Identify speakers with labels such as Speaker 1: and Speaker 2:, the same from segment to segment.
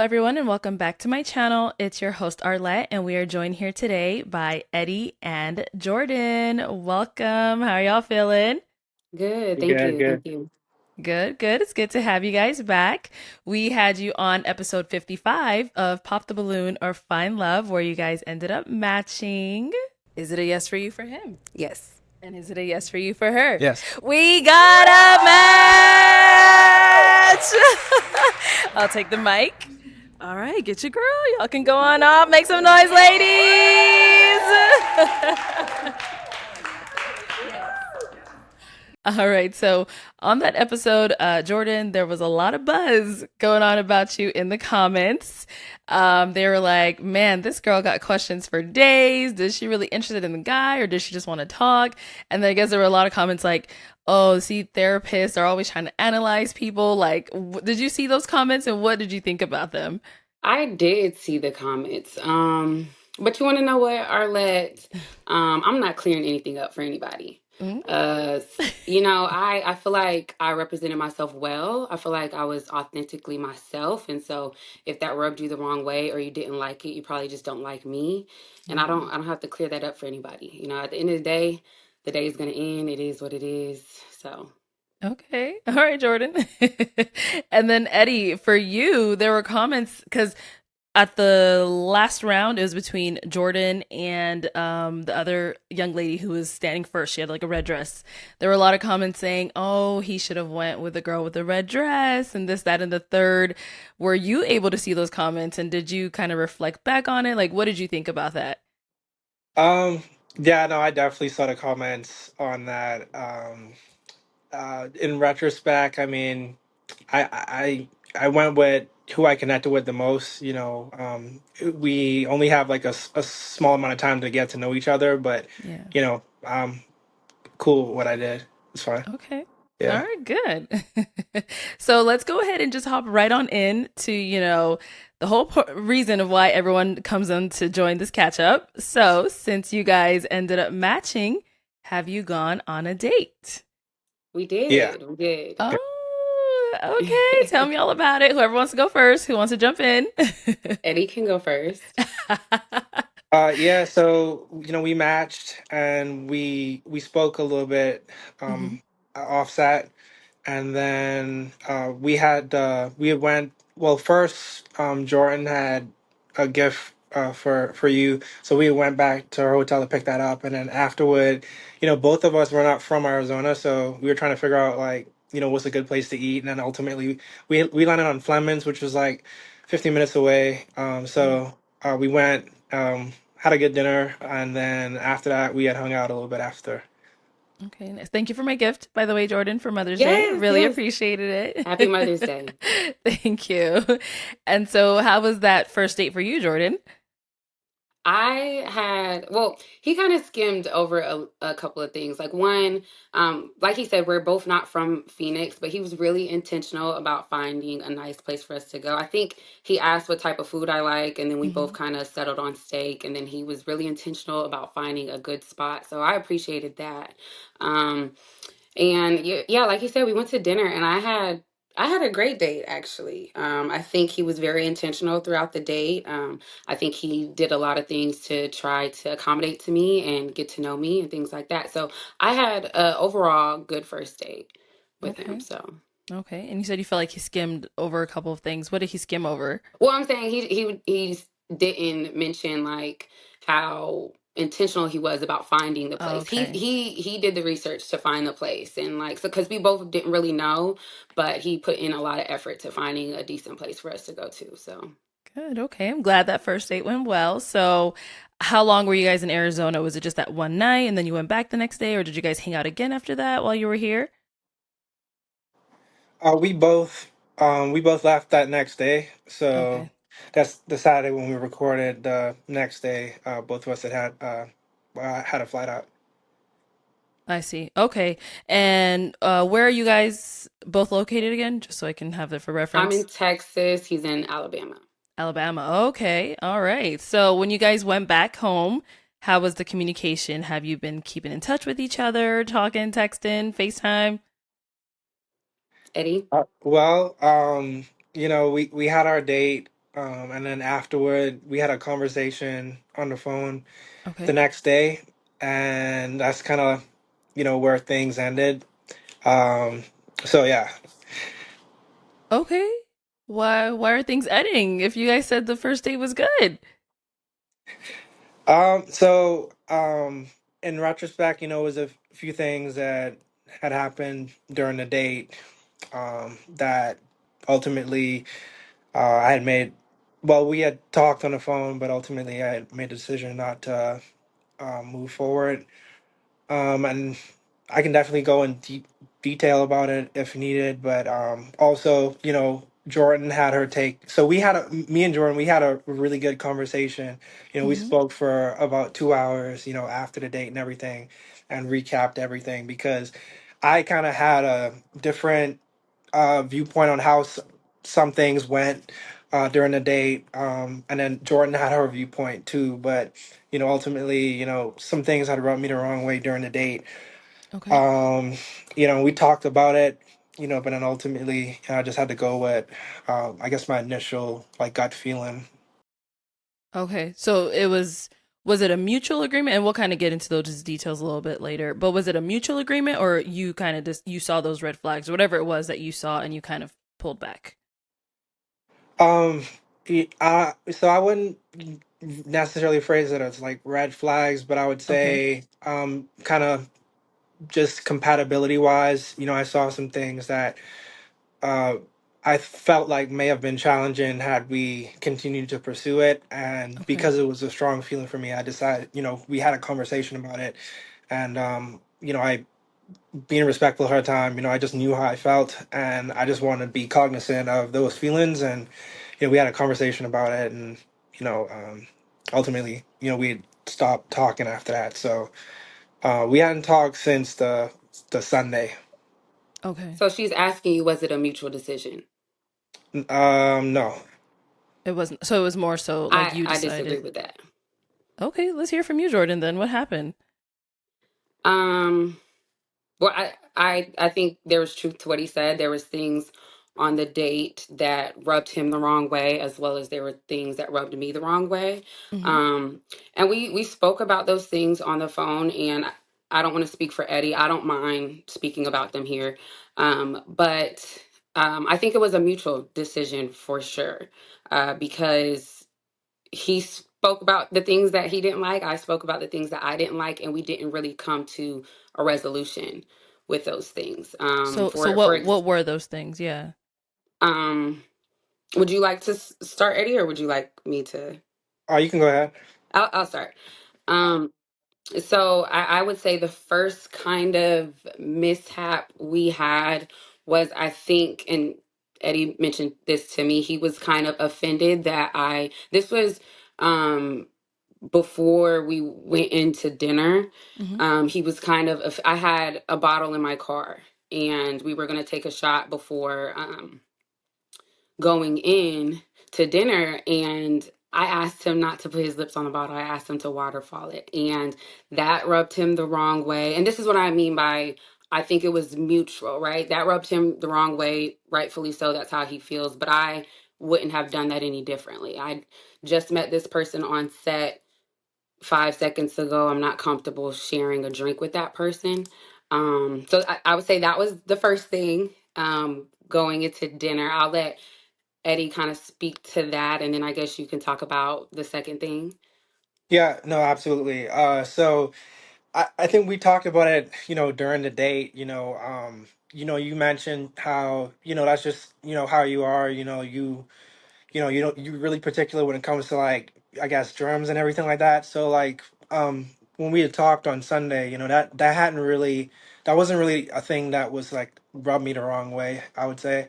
Speaker 1: everyone, and welcome back to my channel. It's your host, Arlette, and we are joined here today by Eddie and Jourdan. Welcome. How are y'all feeling?
Speaker 2: Good. Thank
Speaker 3: Good,
Speaker 2: you. Thank
Speaker 3: good.
Speaker 2: you.
Speaker 1: Good, good. It's good to have you guys back. We had you on episode 55 of Pop the Balloon or Find Love, where you guys ended up matching. Is it a yes for you for him?
Speaker 2: Yes.
Speaker 1: And is it a yes for you for her?
Speaker 3: Yes.
Speaker 1: We got a match! I'll take the mic. All right, get your girl. Y'all can go on up. Make some noise, ladies. All right, so on that episode, Jourdan, there was a lot of buzz going on about you in the comments. They were like, man, this girl got questions for days. Is she really interested in the guy or does she just want to talk? And then I guess there were a lot of comments like, oh, see, therapists are always trying to analyze people. Like, did you see those comments and what did you think about them?
Speaker 2: I did see the comments. But you want to know what, Arlette? I'm not clearing anything up for anybody.
Speaker 1: Mm,
Speaker 2: I feel like I represented myself well. I feel like I was authentically myself, and so if that rubbed you the wrong way or you didn't like it, you probably just don't like me. And
Speaker 1: mm.
Speaker 2: I don't have to clear that up for anybody. At the end of the day is gonna end. It is what it is. So.
Speaker 1: Okay. All right, Jourdan. And then Eddie, for you, there were comments because at the last round, it was between Jourdan and the other young lady who was standing first. She had like a red dress. There were a lot of comments saying, "Oh, he should have went with the girl with the red dress," and this, that, and the third. Were you able to see those comments, and did you kind of reflect back on it? Like, what did you think about that?
Speaker 3: Um, yeah, no, I definitely saw the comments on that. In retrospect, I mean, I went with who I connected with the most. We only have like a small amount of time to get to know each other, but
Speaker 1: Yeah.
Speaker 3: cool with what I did. It's fine.
Speaker 1: Okay. All
Speaker 3: Yeah.
Speaker 1: right, good. So let's go ahead and just hop right on in to, the whole reason of why everyone comes on to join this catch up. So, since you guys ended up matching, have you gone on a date?
Speaker 2: We
Speaker 3: Yeah.
Speaker 2: did. We did.
Speaker 1: Oh, okay. Tell me all about it. Whoever wants to go first, who wants to jump in?
Speaker 2: Eddie can go first.
Speaker 3: Yeah, so we matched and we spoke a little bit
Speaker 1: Hmm.
Speaker 3: offset, and then we went, well, first Jordan had a gift for you, so we went back to our hotel to pick that up, and then afterward, both of us were not from Arizona, so we were trying to figure out, like, what's a good place to eat, and then ultimately we landed on Fleming's, which was like 15 minutes away. We went, had a good dinner, and then after that we had hung out a little bit after.
Speaker 1: Okay, nice. Thank you for my gift, by the way, Jourdan, for Mother's Day.
Speaker 2: Yes,
Speaker 1: Really
Speaker 2: yes.
Speaker 1: appreciated
Speaker 2: Happy Mother's
Speaker 1: it.
Speaker 2: Day.
Speaker 1: Thank you. And so, how was that first date for you, Jourdan?
Speaker 2: He kind of skimmed over a couple of things. Like one, like he said, we're both not from Phoenix, but he was really intentional about finding a nice place for us to go. I think he asked what type of food I like, and then we both
Speaker 1: Hmm.
Speaker 2: kind of settled on steak. And then he was really intentional about finding a good spot. So I appreciated that. Um, and yeah, like you said, we went to dinner and I had a great date actually. I think he was very intentional throughout the date. I think he did a lot of things to try to accommodate to me and get to know me and things like that. So I had a overall good first date with him.
Speaker 1: Okay.
Speaker 2: So
Speaker 1: Okay. And you said you felt like he skimmed over a couple of things. What did he skim over?
Speaker 2: well, I'm saying he didn't mention like how intentional he was about finding the place.
Speaker 1: Okay.
Speaker 2: He did the research to find the place and like so because we both didn't really know, but he put in a lot of effort to finding a decent place for us to go to. So
Speaker 1: Good. Okay. I'm glad that first date went well. So, how long were you guys in Arizona? Was it just that one night and then you went back the next day, or did you guys hang out again after that while you were here?
Speaker 3: We both left that next day, so
Speaker 1: Okay.
Speaker 3: that's the Saturday when we recorded. The next day, both of us had a flight out.
Speaker 1: I see. Okay. And where are you guys both located again? Just so I can have that for
Speaker 2: I'm in
Speaker 1: reference.
Speaker 2: Texas. He's in Alabama.
Speaker 1: Alabama. Okay. All right. So when you guys went back home, how was the communication? Have you been keeping in touch with each other, talking, texting, FaceTime?
Speaker 2: Eddie.
Speaker 3: Well, we had our date And then afterward, we had a conversation on the phone the
Speaker 1: Okay.
Speaker 3: next day, and that's kind of, where things ended. Um, so yeah.
Speaker 1: Okay. Why are things ending if you guys said the first date was good?
Speaker 3: In retrospect, it was a few things that had happened during the date, that ultimately, I had made. Well, we had talked on the phone, but ultimately I had made the decision not to move forward. And I can definitely go in deep detail about it if needed. But also, Jordan had her take. So me and Jordan, we had a really good conversation. We
Speaker 1: Mm-hmm.
Speaker 3: spoke for about 2 hours, after the date and everything, and recapped everything because I kind of had a different viewpoint on how some things went during the date. And then Jordan had her viewpoint too. But, ultimately, some things had rubbed me the wrong way during the date.
Speaker 1: Okay.
Speaker 3: Um, we talked about it, but then ultimately I just had to go with, I guess, my initial like gut feeling.
Speaker 1: Okay. So was it a mutual agreement? And we'll kind of get into those details a little bit later. But was it a mutual agreement or you kind of just you saw those red flags or whatever it was that you saw and you kind of pulled back?
Speaker 3: Um, so I wouldn't necessarily phrase it as like red flags, but I would
Speaker 1: Okay.
Speaker 3: say, kind of just compatibility wise, I saw some things that uh, I felt like may have been challenging had we continued to pursue it. And
Speaker 1: Okay.
Speaker 3: because it was a strong feeling for me, I decided, we had a conversation about it. And, I, being respectful of her time, I just knew how I felt. And I just wanted to be cognizant of those feelings. And, we had a conversation about it. And, ultimately, we stopped talking after that. So we hadn't talked since the Sunday.
Speaker 1: Okay.
Speaker 2: So she's asking you, was it a mutual decision?
Speaker 3: No.
Speaker 1: It wasn't so it was more so like you
Speaker 2: I disagree
Speaker 1: decided.
Speaker 2: with that.
Speaker 1: Okay, let's hear from you, Jordan, then. What happened?
Speaker 2: Um, well, I think there was truth to what he said. There was things on the date that rubbed him the wrong way, as well as there were things that rubbed me the wrong way.
Speaker 1: Mm-hmm.
Speaker 2: Um, and we spoke about those things on the phone. And I don't want to speak for Eddie. I don't mind speaking about them here. But I think it was a mutual decision for sure, because he spoke about the things that he didn't like. I spoke about the things that I didn't like, and we didn't really come to a resolution with those things.
Speaker 1: So what were those things? Yeah.
Speaker 2: Um, would you like to start, Eddie, or would you like me to?
Speaker 3: Oh, you can go ahead.
Speaker 2: I'll start. Um, So I would say the first kind of mishap we had was, I think, and Eddie mentioned this to me, he was kind of offended that this was um, before we went into dinner.
Speaker 1: Mm-hmm.
Speaker 2: He was kind of, I had a bottle in my car and we were going to take a shot before going in to dinner, and I asked him not to put his lips on the bottle. I asked him to waterfall it, and that rubbed him the wrong way. And this is what I mean by, I think it was mutual, right? That rubbed him the wrong way, rightfully so. That's how he feels, but I wouldn't have done that any differently. I just met this person on set 5 seconds ago. I'm not comfortable sharing a drink with that person. So I would say that was the first thing, going into dinner. I'll let Eddie kind of speak to that, and then I guess you can talk about the second thing.
Speaker 3: Yeah, no, absolutely. So I think we talked about it, during the date, you mentioned how, that's just, how you are, you don't, you're really particular when it comes to like, I guess, germs and everything like that. So like, when we had talked on Sunday, that wasn't really a thing that was like rubbed me the wrong way, I would say.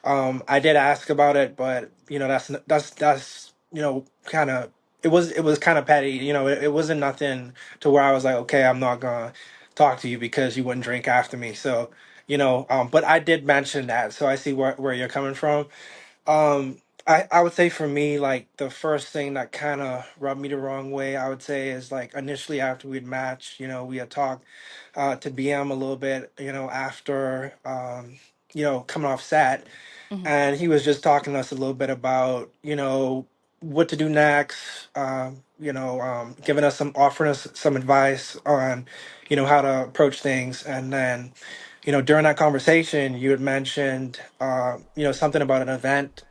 Speaker 3: I did ask about it, but that's kind of, it was kind of petty. It wasn't nothing to where I was like, okay, I'm not gonna talk to you because you wouldn't drink after me. So, but I did mention that, so I see where you're coming from. I would say for me, like the first thing that kind of rubbed me the wrong way, I would say, is like initially after we'd matched, we had talked to BM a little bit, after. coming off set,
Speaker 1: Hmm.
Speaker 3: and he was just talking to us a little bit about what to do next. Giving us offering us some advice on how to approach things, and then during that conversation, you had mentioned something about an event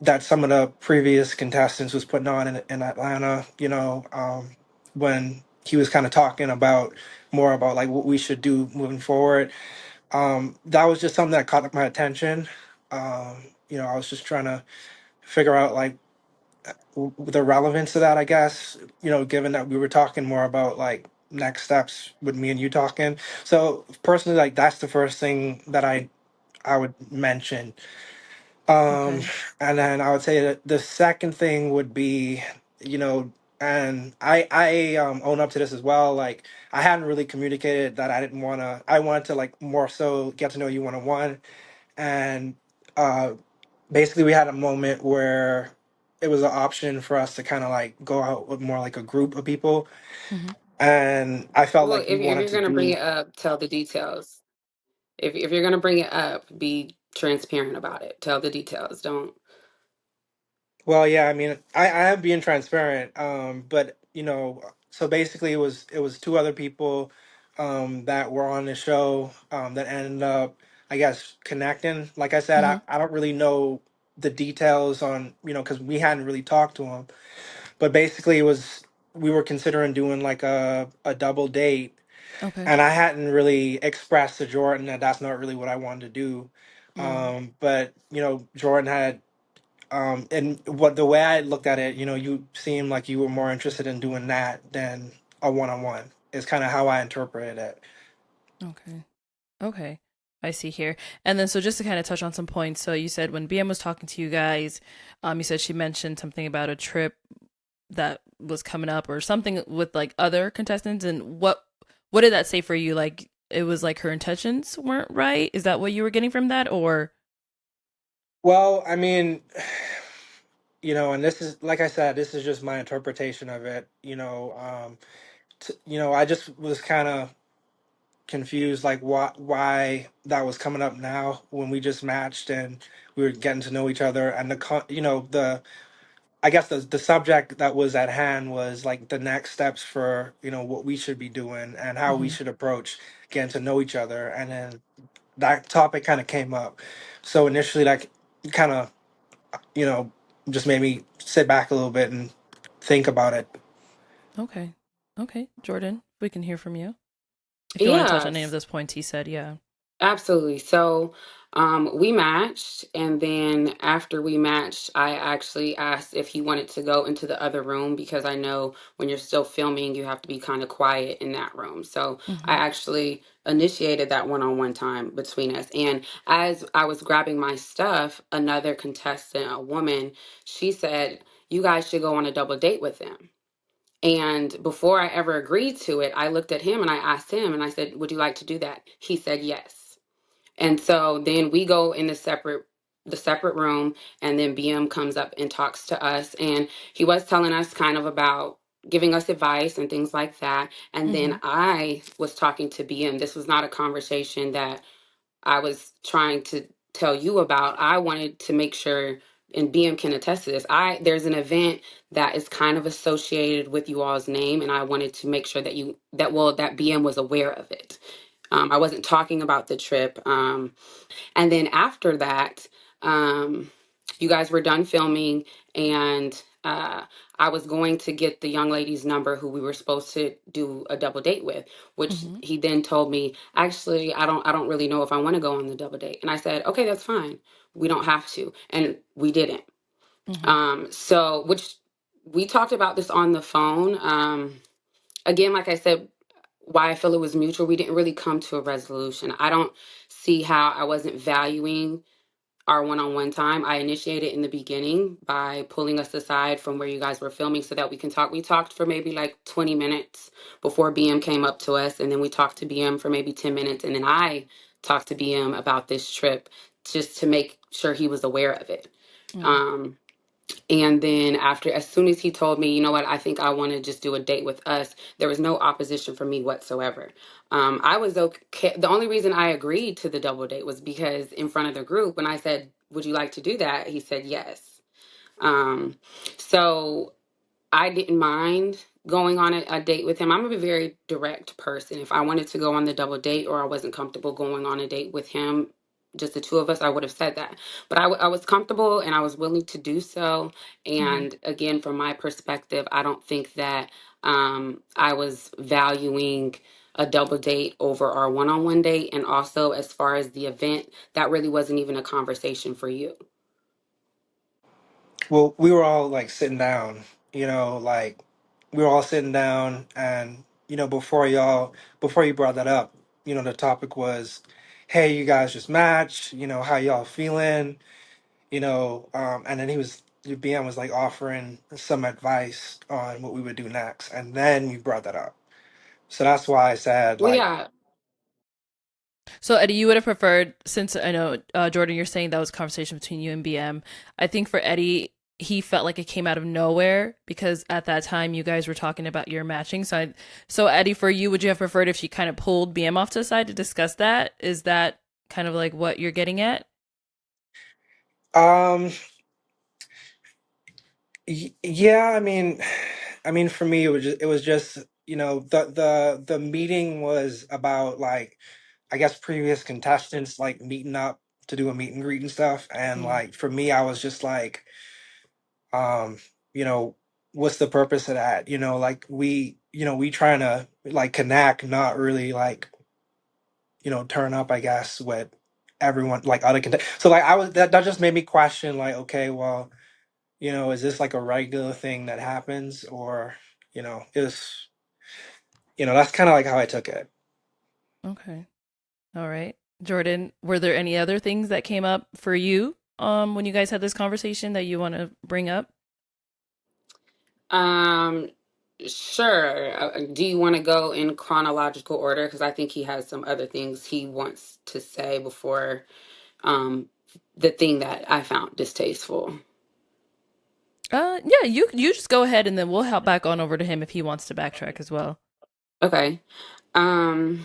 Speaker 3: that some of the previous contestants was putting on in Atlanta. When he was kind of talking about more about like what we should do moving forward. That was just something that caught my attention. Um, I was just trying to figure out like the relevance of that, I guess, given that we were talking more about like next steps with me and you talking. So personally, like that's the first thing that I would mention. Um,
Speaker 1: Okay.
Speaker 3: and then I would say that the second thing would be, you know, and I own up to this as well. Like I hadn't really communicated that I didn't want to. I wanted to like more so get to know you one on one, and uh, basically we had a moment where it was an option for us to kind of like go out with more like a group of people,
Speaker 1: Hmm.
Speaker 3: and I felt
Speaker 2: Well,
Speaker 3: like you
Speaker 2: if
Speaker 3: wanted
Speaker 2: you're
Speaker 3: to
Speaker 2: gonna bring
Speaker 3: do.
Speaker 2: it up, tell the details. If you're gonna bring it up, be transparent about it. Tell the details. Don't.
Speaker 3: Well, yeah, I mean, I am being transparent, but so basically it was two other people that were on the show that ended up, I guess, connecting. Like I said, I,
Speaker 1: Hmm.
Speaker 3: I don't really know the details on, because we hadn't really talked to him, but basically it was we were considering doing like a double date,
Speaker 1: Okay.
Speaker 3: and I hadn't really expressed to Jordan that that's not really what I wanted to do.
Speaker 1: Mm.
Speaker 3: But Jordan had and what the way I looked at it, you seemed like you were more interested in doing that than a one-on-one. Is kind of how I interpreted it.
Speaker 1: Okay. Okay. I see here. And then, so just to kind of touch on some points. So you said when BM was talking to you guys, you said she mentioned something about a trip that was coming up or something with like other contestants. And what did that say for you? Like it was like her intentions weren't right. Is that what you were getting from that, or?
Speaker 3: Well, I mean, and this is like I said, this is just my interpretation of it. I just was kind of confused, like why that was coming up now when we just matched and we were getting to know each other, and the I guess the subject that was at hand was like the next steps for what we should be doing and how we
Speaker 1: Hmm.
Speaker 3: should approach getting to know each other, and then that topic kind of came up. So initially, like, kind of you know just made me sit back a little bit and think about it.
Speaker 1: Okay. Okay. Jordan, we can hear from you. If you want to touch
Speaker 2: Yeah.
Speaker 1: on any of those points he said, yeah.
Speaker 2: Absolutely. So, we matched, and then after we matched, I actually asked if he wanted to go into the other room because I know when you're still filming, you have to be kind of quiet in that room. So, I
Speaker 1: Hmm.
Speaker 2: actually initiated that one-on-one time between us. And as I was grabbing my stuff, another contestant, a woman, she said, "You guys should go on a double date with them." And before I ever agreed to it, I looked at him and I asked him and I said, "Would you like to do that?" He said yes. And so then we go in the separate room, and then BM comes up and talks to us, and he was telling us kind of about giving us advice and things like that. And
Speaker 1: Hmm.
Speaker 2: then I was talking to BM. This was not a conversation that I was trying to tell you about. I wanted to make sure, and BM can attest to this. There's an event that is kind of associated with you all's name, and I wanted to make sure that BM was aware of it. I wasn't talking about the trip. And then after that, um, you guys were done filming, and I was going to get the young lady's number who we were supposed to do a double date with, which
Speaker 1: Hmm.
Speaker 2: he then told me, actually, I don't really know if I want to go on the double date. And I said, okay, that's fine. We don't have to. And we didn't.
Speaker 1: Hmm.
Speaker 2: So, which we talked about this on the phone. Again, like I said, why I feel it was mutual, we didn't really come to a resolution. I don't see how I wasn't valuing our one-on-one time. I initiated in the beginning by pulling us aside from where you guys were filming so that we can talk. We talked for maybe like 20 minutes before BM came up to us, and then we talked to BM for maybe 10 minutes, and then I talked to BM about this trip just to make sure he was aware of it.
Speaker 1: Mm.
Speaker 2: Um, And then after, as soon as he told me, you know what, I think I want to just do a date with us, there was no opposition for me whatsoever. I was okay. The only reason I agreed to the double date was because in front of the group, when I said, would you like to do that? He said yes. Um, so I didn't mind going on a date with him. I'm a very direct person. If I wanted to go on the double date or I wasn't comfortable going on a date with him, just the two of us, I would have said that. But I was comfortable and I was willing to do so.
Speaker 1: Hmm.
Speaker 2: And again, from my perspective, I don't think that I was valuing a double date over our one-on-one date. And also, as far as the event, that really wasn't even a conversation for you.
Speaker 3: Well, we were all like sitting down, like we were all sitting down, and before you brought that up, the topic was, hey, you guys just matched, how y'all feeling, and then BM was like offering some advice on what we would do next, and then you brought that up. So that's why I said,
Speaker 2: Well,
Speaker 3: like,
Speaker 2: yeah.
Speaker 1: So Eddie, you would have preferred, since I know Jordan, you're saying that was a conversation between you and BM. I think for Eddie, he felt like it came out of nowhere because at that time you guys were talking about your matching. So Eddie, for you, would you have preferred if she kind of pulled BM off to the side to discuss that? Is that kind of like what you're getting at?
Speaker 3: um, yeah, I mean, for me, it was just, the meeting was about, like, I guess previous contestants like meeting up to do a meet and greet and stuff. And
Speaker 1: Mm,
Speaker 3: like for me, I was just like, um, you know, what's the purpose of that? Like we trying to like connect, not really like, turn up, I guess, with everyone like other contestants. So like that just made me question like, okay, well, is this like a regular thing that happens, or, is, that's kind of like how I took it.
Speaker 1: okay. All right. Jordan, were there any other things that came up for you when you guys had this conversation that you want to bring up?
Speaker 2: Um, sure. Do you want to go in chronological order? Because I think he has some other things he wants to say before um, the thing that I found distasteful.
Speaker 1: Yeah, you just go ahead and then we'll help back on over to him if he wants to backtrack as well.
Speaker 2: Okay. Um,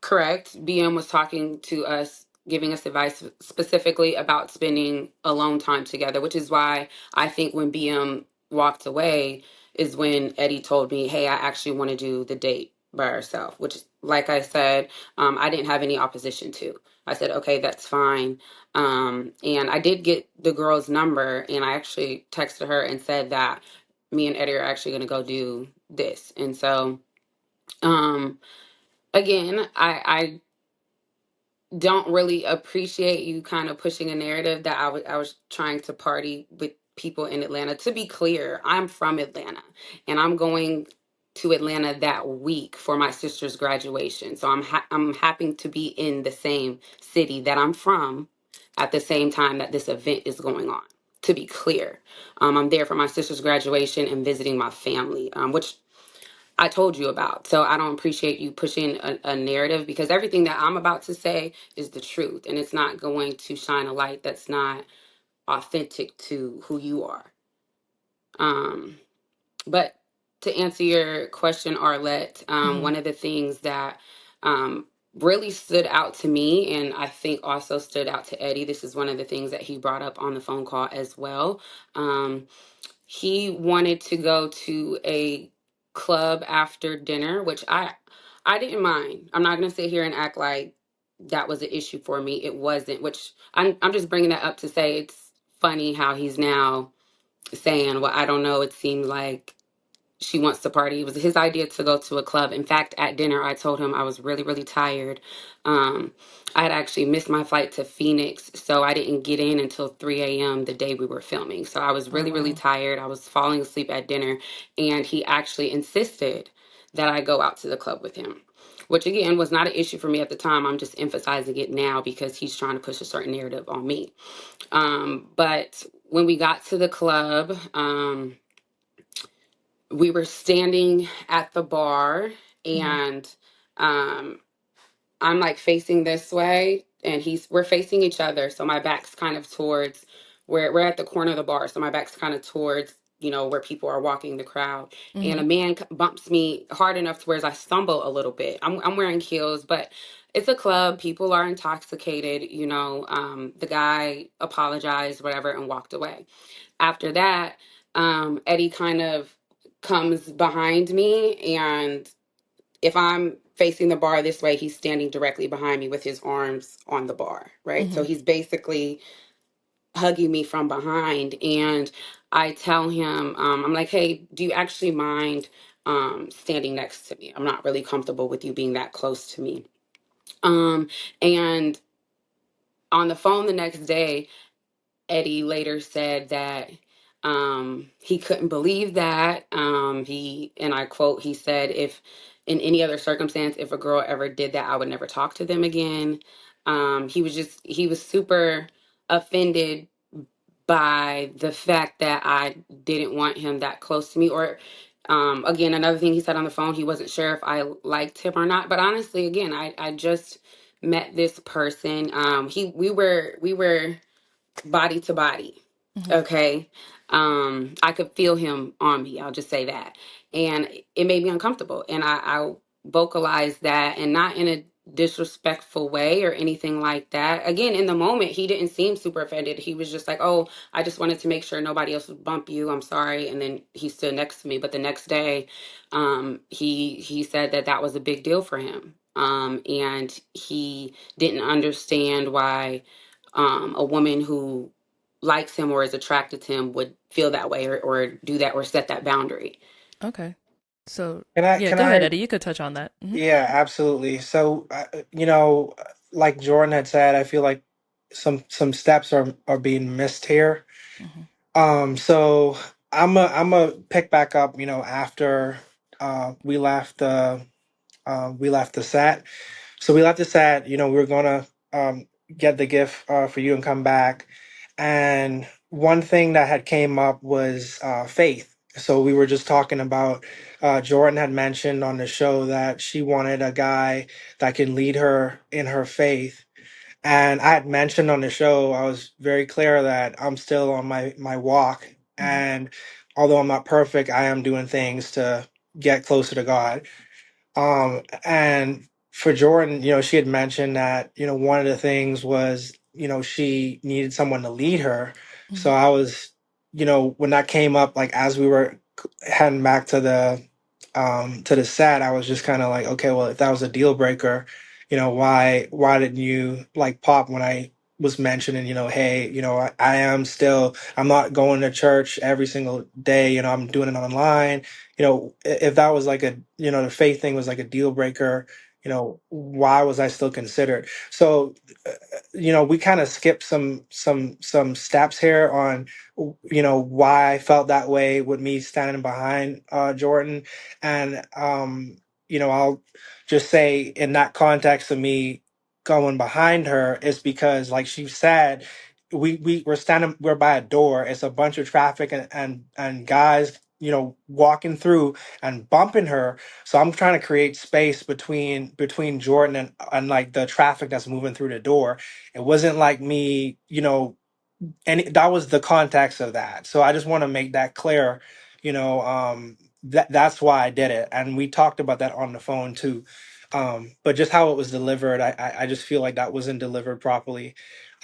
Speaker 2: Correct. BM was talking to us, giving us advice specifically about spending alone time together, which is why I think when BM walked away is when Eddie told me, hey, I actually want to do the date by ourselves, which, like I said, I didn't have any opposition to. I said, okay, that's fine. And I did get the girl's number, and I actually texted her and said that me and Eddie are actually going to go do this. And so, um, again, I don't really appreciate you kind of pushing a narrative that I was trying to party with people in Atlanta. To be clear, I'm from Atlanta and I'm going to Atlanta that week for my sister's graduation. So I'm happy to be in the same city that I'm from at the same time that this event is going on. To be clear, I'm there for my sister's graduation and visiting my family, which I told you about. So I don't appreciate you pushing a narrative because everything that I'm about to say is the truth and it's not going to shine a light that's not authentic to who you are. Um, but to answer your question, Arlette,
Speaker 1: Hmm.
Speaker 2: one of the things that really stood out to me, and I think also stood out to Eddie, this is one of the things that he brought up on the phone call as well. He wanted to go to a club after dinner, which I didn't mind. I'm not going to sit here and act like that was an issue for me. It wasn't, which I'm just bringing that up to say it's funny how he's now saying, well, I don't know, it seemed like she wants to party. It was his idea to go to a club. In fact, at dinner, I told him I was really, really tired. Um, I had actually missed my flight to Phoenix, so I didn't get in until 3 a.m. the day we were filming. So I was
Speaker 1: Oh
Speaker 2: really, really
Speaker 1: wow.
Speaker 2: tired. I was falling asleep at dinner, and he actually insisted that I go out to the club with him, which again was not an issue for me at the time. I'm just emphasizing it now because he's trying to push a certain narrative on me. But when we got to the club, we were standing at the bar
Speaker 1: Hmm.
Speaker 2: and um I'm like facing this way and we're facing each other, so my back's kind of towards we're at the corner of the bar, so my back's kind of towards, where people are walking the crowd, and a
Speaker 1: Mhm.
Speaker 2: man bumps me hard enough to where I stumble a little bit. I'm wearing heels, but it's a club. People are intoxicated. The guy apologized, whatever, and walked away. After that, Eddie kind of comes behind me, and if I'm facing the bar this way, he's standing directly behind me with his arms on the bar, right? So
Speaker 1: Mhm.
Speaker 2: he's basically hugging me from behind. And I tell him, I'm like, hey, do you actually mind standing next to me? I'm not really comfortable with you being that close to me. And on the phone the next day, Eddie later said that he couldn't believe that. And I quote, he said, if in any other circumstance, if a girl ever did that, I would never talk to them again. He was super offended by the fact that I didn't want him that close to me. Or, again, another thing he said on the phone, he wasn't sure if I liked him or not. But honestly, again, I just met this person. We were body to body.
Speaker 1: Mhm.
Speaker 2: Okay. I could feel him on me. I'll just say that. And it made me uncomfortable. And I vocalized that, and not in a disrespectful way or anything like that. Again, in the moment, he didn't seem super offended. He was just like, oh, I just wanted to make sure nobody else would bump you. I'm sorry. And then he stood next to me. But the next day, he said that that was a big deal for him. And he didn't understand why a woman who likes him or is attracted to him would feel that way, or do that, or set that boundary.
Speaker 1: Okay. So,
Speaker 3: Can I?
Speaker 1: yeah,
Speaker 3: Can
Speaker 1: go ahead,
Speaker 3: I?
Speaker 1: Eddie. You could touch on that. Mhm.
Speaker 3: Yeah, absolutely. So, like Jordan had said, I feel like some steps are being missed here.
Speaker 1: Mhm.
Speaker 3: So I'm a pick back up. After we left the set. So we left the set. We were gonna get the gift for you and come back. And one thing that had came up was faith. So we were just talking about Jordan had mentioned on the show that she wanted a guy that can lead her in her faith. And I had mentioned on the show, I was very clear that I'm still on my walk.
Speaker 1: Mhm.
Speaker 3: And although I'm not perfect, I am doing things to get closer to God. And for Jordan, she had mentioned that, one of the things was, she needed someone to lead her. So
Speaker 1: Mhm.
Speaker 3: I was, when that came up, like as we were heading back to the set, I was just kind of like, okay, well, if that was a deal breaker, why didn't you like pop when I was mentioning, hey, I am still, I'm not going to church every single day, I'm doing it online. If that was like the faith thing was like a deal breaker, why was I still considered? So, we kind of skipped some steps here on, why I felt that way with me standing behind Jordan. And, I'll just say in that context of me going behind her is because, like she said, we're by a door. It's a bunch of traffic and guys, walking through and bumping her. So I'm trying to create space between Jordan and like the traffic that's moving through the door. It wasn't like me, and that was the context of that. So I just want to make that clear. That's why I did it, and we talked about that on the phone too. But just how it was delivered, I just feel like that wasn't delivered properly.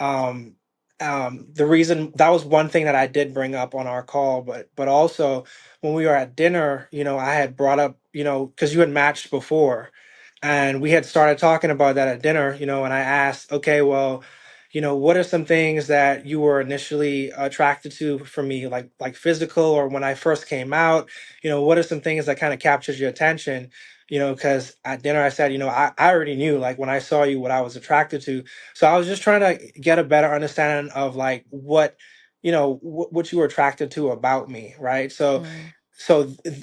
Speaker 3: um the reason that was one thing that I did bring up on our call, but also when we were at dinner, I had brought up, because you had matched before, and we had started talking about that at dinner, and I asked, okay, well, what are some things that you were initially attracted to for me, like physical, or when I first came out, what are some things that kind of captured your attention? Because at dinner I said, I already knew, like when I saw you, what I was attracted to. So I was just trying to get a better understanding of like what you were attracted to about me, right? So
Speaker 1: Mhm.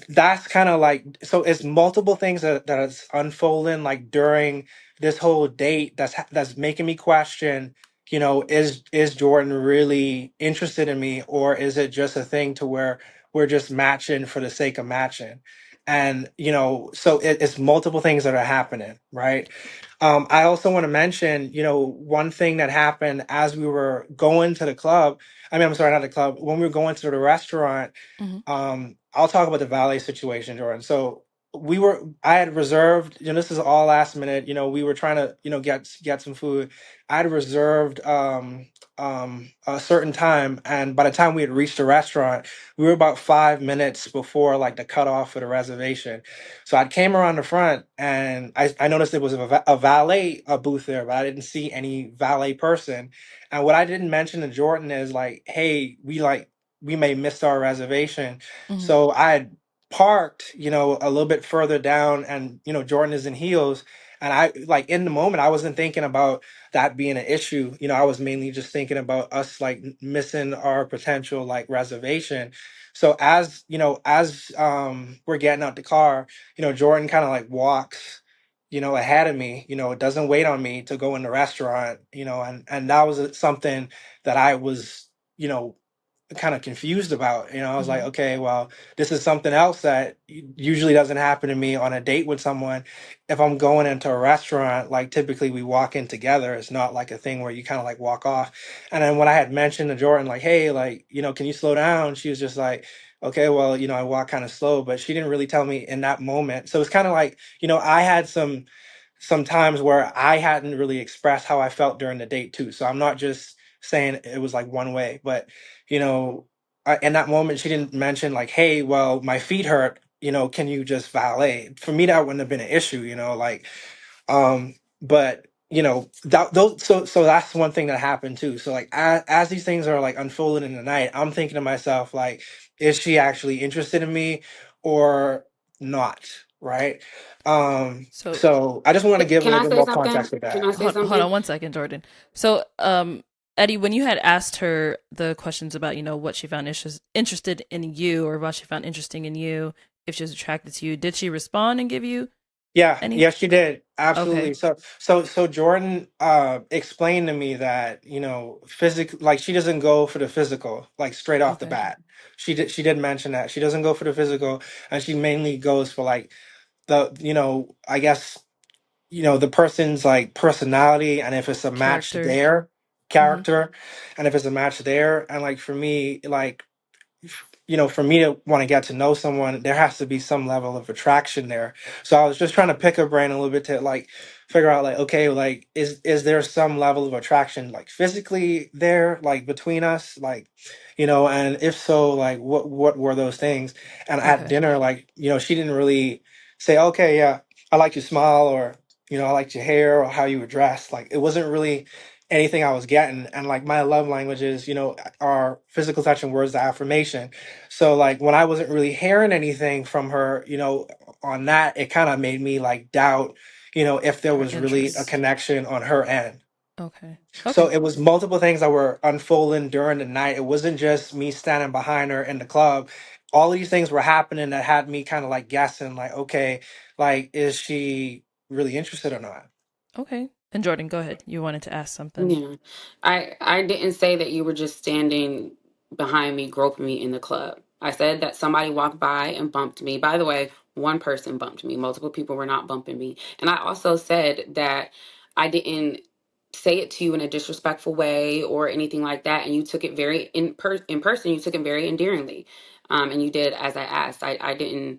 Speaker 3: that's kind of like, so it's multiple things that is unfolding like during this whole date that's making me question, is Jordan really interested in me, or is it just a thing to where we're just matching for the sake of matching? And so it's multiple things that are happening, right? I also want to mention, one thing that happened as we were going to the club. I mean, I'm sorry, not the club. When we were going to the restaurant,
Speaker 1: Hmm.
Speaker 3: I'll talk about the valet situation, Jordan. So I had reserved, this is all last minute. We were trying to, get some food. I had reserved a certain time, and by the time we had reached the restaurant, we were about 5 minutes before like the cutoff for the reservation. So I came around the front, and I noticed there was a valet booth there, but I didn't see any valet person. And what I didn't mention to Jordan is like, hey, we may miss our reservation.
Speaker 1: Hmm.
Speaker 3: So I had parked, a little bit further down, and Jordan is in heels. And I, like, in the moment, I wasn't thinking about that being an issue. I was mainly just thinking about us like missing our potential like reservation. So as we're getting out the car, Jordan kind of like walks, ahead of me, doesn't wait on me to go in the restaurant, and that was something that I was, you know, kind of confused about. I was like,
Speaker 1: Hmm.
Speaker 3: okay, well, this is something else that usually doesn't happen to me on a date with someone. If I'm going into a restaurant, like typically we walk in together. It's not like a thing where you kind of like walk off. And then when I had mentioned to Jordan, like, hey, like, can you slow down? She was just like, okay, well, I walk kind of slow, but she didn't really tell me in that moment. So it's kind of like, I had some times where I hadn't really expressed how I felt during the date too. So I'm not just saying it was like one way, but you know, in that moment she didn't mention like, "Hey, well, my feet hurt. Can you just valet?" For me, that wouldn't have been an issue. Like, but that those so that's one thing that happened too. So like as these things are like unfolding in the night, I'm thinking to myself like, is she actually interested in me or not? Right.
Speaker 1: So
Speaker 3: So I just want to give a
Speaker 2: Can
Speaker 3: little
Speaker 2: I
Speaker 3: bit
Speaker 2: say
Speaker 3: more
Speaker 2: something?
Speaker 3: context with
Speaker 2: Can
Speaker 3: that.
Speaker 2: I say
Speaker 1: hold
Speaker 2: something?
Speaker 1: on one second, Jordan. So, Eddie, when you had asked her the questions about, what she found interested in you, or what she found interesting in you, if she was attracted to you, did she respond and give you
Speaker 3: Yeah,
Speaker 1: any?
Speaker 3: yes, she did.
Speaker 1: Okay.
Speaker 3: Absolutely. So Jordan explained to me that, physical, like she doesn't go for the physical, like straight off the
Speaker 1: Okay.
Speaker 3: bat. She did mention that. She doesn't go for the physical, and she mainly goes for like the, I guess, the person's like personality, and if it's a match
Speaker 1: Character.
Speaker 3: there,
Speaker 1: Mm-hmm.
Speaker 3: character, and if it's a match there, and like for me, like for me to want to get to know someone, there has to be some level of attraction there. So I was just trying to pick her brain a little bit to like figure out like, okay, like is there some level of attraction like physically there, like between us, like, and if so, like what were those things? And at
Speaker 1: Okay.
Speaker 3: dinner, like, she didn't really say, okay, yeah, I like your smile, or I liked your hair or how you were dressed. Like it wasn't really anything I was getting. And like my love languages, are physical touch and words of affirmation. So like when I wasn't really hearing anything from her, on that, it kind of made me like doubt, if there
Speaker 1: Her
Speaker 3: was really a
Speaker 1: interest.
Speaker 3: connection on her end.
Speaker 1: Okay.
Speaker 3: So
Speaker 1: Okay.
Speaker 3: it was multiple things that were unfolding during the night. It wasn't just me standing behind her in the club. All of these things were happening that had me kind of like guessing, like, okay, like, is she really interested or not?
Speaker 1: Okay. And Jordan, go ahead. You wanted to ask something.
Speaker 2: Yeah. I didn't say that you were just standing behind me, groping me in the club. I said that somebody walked by and bumped me. By the way, one person bumped me. Multiple people were not bumping me. And I also said that I didn't say it to you in a disrespectful way or anything like that. And you took it very in person. You took it very endearingly, and you did as I asked. I didn't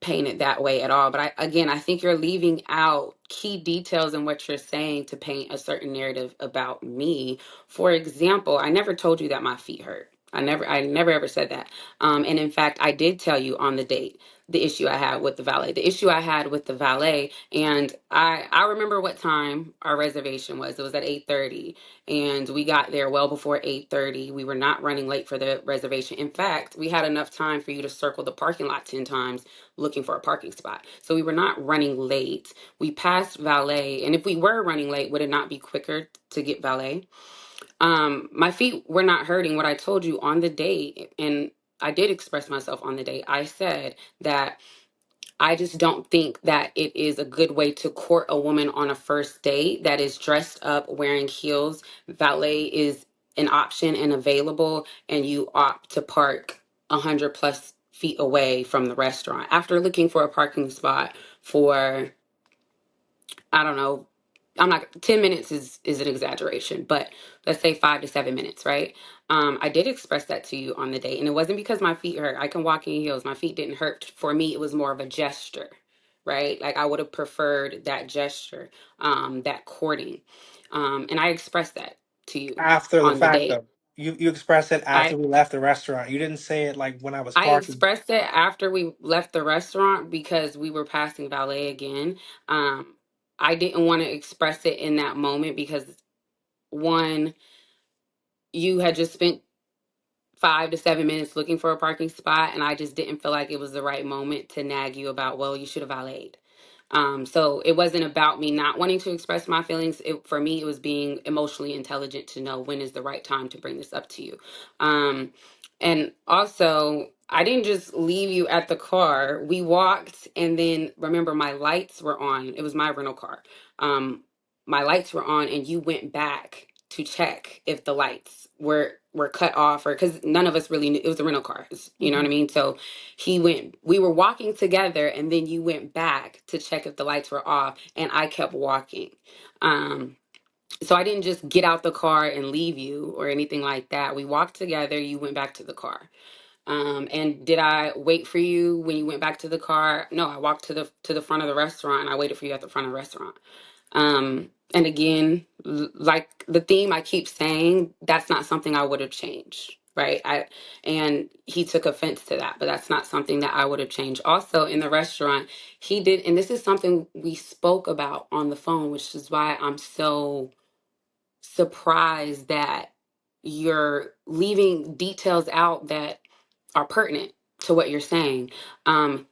Speaker 2: paint it that way at all. But I think you're leaving out key details in what you're saying to paint a certain narrative about me. For example, I never told you that my feet hurt. I never ever said that. And in fact, I did tell you on the date the issue I had with the valet. The issue I had with the valet, and I remember what time our reservation was. It was at 8:30, and we got there well before 8:30. We were not running late for the reservation. In fact, we had enough time for you to circle the parking lot 10 times looking for a parking spot. So we were not running late. We passed valet, and if we were running late, would it not be quicker to get valet? My feet were not hurting. What I told you on the date, and I did express myself on the date. I said that I just don't think that it is a good way to court a woman on a first date that is dressed up wearing heels. Valet is an option and available, and you opt to park 100 plus feet away from the restaurant after looking for a parking spot for, I don't know, I'm not, 10 minutes is an exaggeration, but let's say 5 to 7 minutes, right? I did express that to you on the date, and it wasn't because my feet hurt. I can walk in heels. My feet didn't hurt. For me, it was more of a gesture, right? Like I would have preferred that gesture, that courting. And I expressed that to you
Speaker 3: After the
Speaker 2: on the
Speaker 3: fact,
Speaker 2: date.
Speaker 3: though, you expressed it after
Speaker 2: I
Speaker 3: we left the restaurant. You didn't say it like when I was
Speaker 2: I
Speaker 3: parking.
Speaker 2: expressed it after we left the restaurant because we were passing valet again. Um, I didn't want to express it in that moment because one, you had just spent 5 to 7 minutes looking for a parking spot, and I just didn't feel like it was the right moment to nag you about, well, you should have valeted. So it wasn't about me not wanting to express my feelings. For me, it was being emotionally intelligent to know when is the right time to bring this up to you. Um, and also, I didn't just leave you at the car. We walked, and then remember, my lights were on. It was my rental car. My lights were on, and you went back to check if the lights were cut off, or because none of us really knew it was a rental car. You know what
Speaker 1: Hmm.
Speaker 2: I mean? So we were walking together, and then you went back to check if the lights were off, and I kept walking. Um, so I didn't just get out the car and leave you or anything like that. We walked together, you went back to the car. And did I wait for you when you went back to the car? No, I walked to the front of the restaurant, and I waited for you at the front of the restaurant. And again, like the theme I keep saying, that's not something I would have changed, right? And he took offense to that, but that's not something that I would have changed. Also, in the restaurant, he did, and this is something we spoke about on the phone, which is why I'm so surprised that you're leaving details out that are pertinent to what you're saying.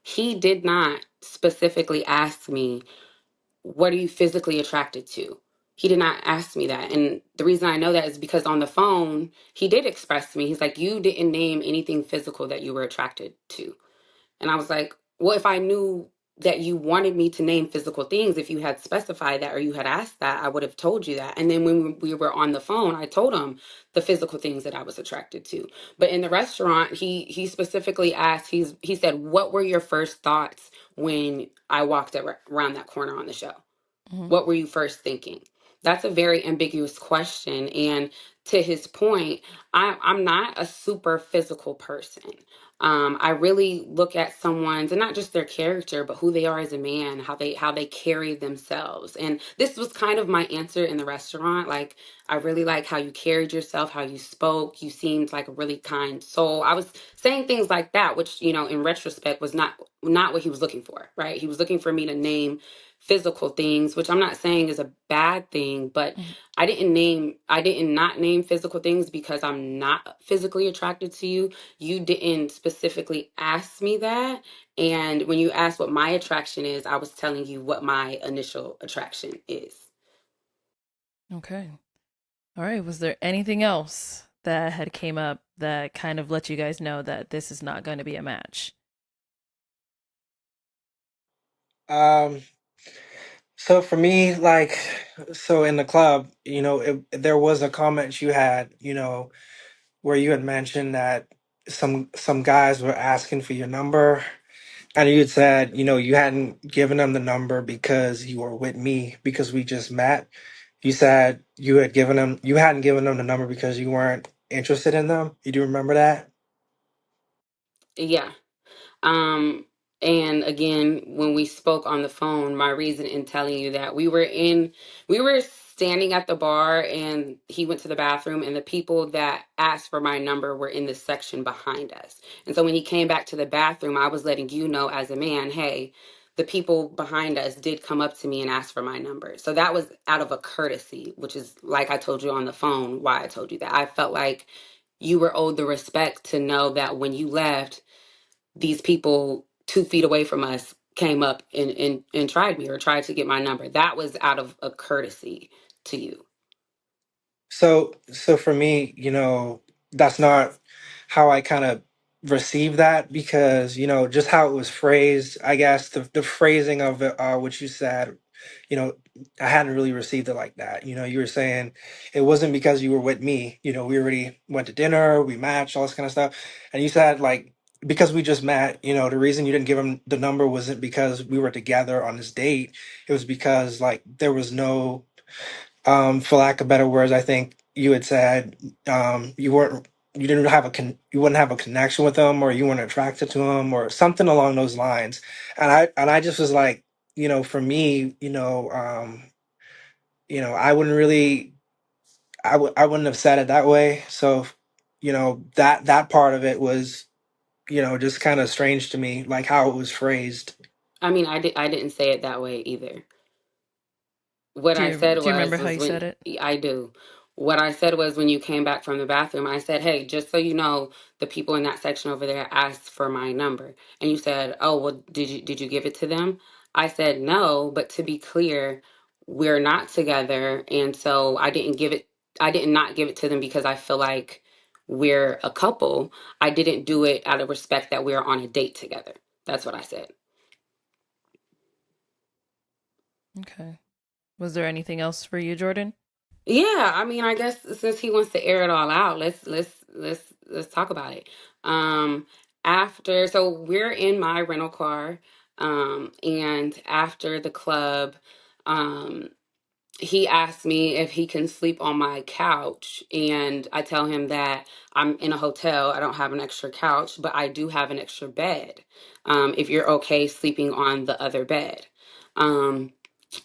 Speaker 2: He did not specifically ask me, what are you physically attracted to? He did not ask me that. And the reason I know that is because on the phone, he did express to me, he's like, you didn't name anything physical that you were attracted to. And I was like, well, if I knew that you wanted me to name physical things, if you had specified that or you had asked that, I would have told you that. And then when we were on the phone, I told him the physical things that I was attracted to. But in the restaurant, he specifically asked, he said, what were your first thoughts when I walked around that corner on the show?
Speaker 1: Hmm.
Speaker 2: What were you first thinking? That's a very ambiguous question. And to his point, I'm not a super physical person. I really look at someone's, and not just their character, but who they are as a man, how they carry themselves. And this was kind of my answer in the restaurant. Like, I really like how you carried yourself, how you spoke. You seemed like a really kind soul. I was saying things like that, which, in retrospect was not what he was looking for, right? He was looking for me to name physical things, which I'm not saying is a bad thing, but I didn't not name physical things because I'm not physically attracted to you. You didn't specifically ask me that. And when you asked what my attraction is, I was telling you what my initial attraction is.
Speaker 1: Okay. All right. Was there anything else that had came up that kind of let you guys know that this is not going to be a match?
Speaker 3: Um, so for me, like, so in the club, there was a comment you had, where you had mentioned that some guys were asking for your number, and you had said, you hadn't given them the number because you were with me because we just met. You said you hadn't given them the number because you weren't interested in them. You do remember that?
Speaker 2: Yeah. Um, and again, when we spoke on the phone, my reason in telling you that we were standing at the bar, and he went to the bathroom, and the people that asked for my number were in the section behind us. And so when he came back to the bathroom, I was letting you know as a man, hey, the people behind us did come up to me and ask for my number. So that was out of a courtesy, which is like I told you on the phone, why I told you that. I felt like you were owed the respect to know that when you left, these people 2 feet away from us came up and tried me or tried to get my number. That was out of a courtesy to you.
Speaker 3: So for me, that's not how I kind of received that because, just how it was phrased, I guess the phrasing of it, what you said, you know, I hadn't really received it like that. You were saying it wasn't because you were with me, we already went to dinner, we matched, all this kind of stuff. And you said like because we just met, the reason you didn't give him the number wasn't because we were together on this date. It was because like there was no, for lack of better words, I think you had said, you didn't have you wouldn't have a connection with him, or you weren't attracted to him, or something along those lines. And I just was like, for me, I wouldn't really, I wouldn't have said it that way. So, that part of it was, just kind of strange to me, like how it was phrased.
Speaker 2: I mean, I didn't say it that way either. What I said
Speaker 1: Do you remember how
Speaker 2: was
Speaker 1: you said
Speaker 2: when
Speaker 1: it?
Speaker 2: I do. What I said was when you came back from the bathroom, I said, "Hey, just so you know, the people in that section over there asked for my number." And you said, "Oh, well, did you give it to them?" I said, "No, but to be clear, we're not together, and so I did not give it to them because I feel like we're a couple. I didn't do it out of respect that we're on a date together." That's what I said.
Speaker 1: Okay. Was there anything else for you, Jordan?
Speaker 2: Yeah, I mean, I guess since he wants to air it all out, let's talk about it. Um, After, so we're in my rental car, and after the club, um, he asked me if he can sleep on my couch, and I tell him that I'm in a hotel, I don't have an extra couch, but I do have an extra bed. If you're okay sleeping on the other bed. Um,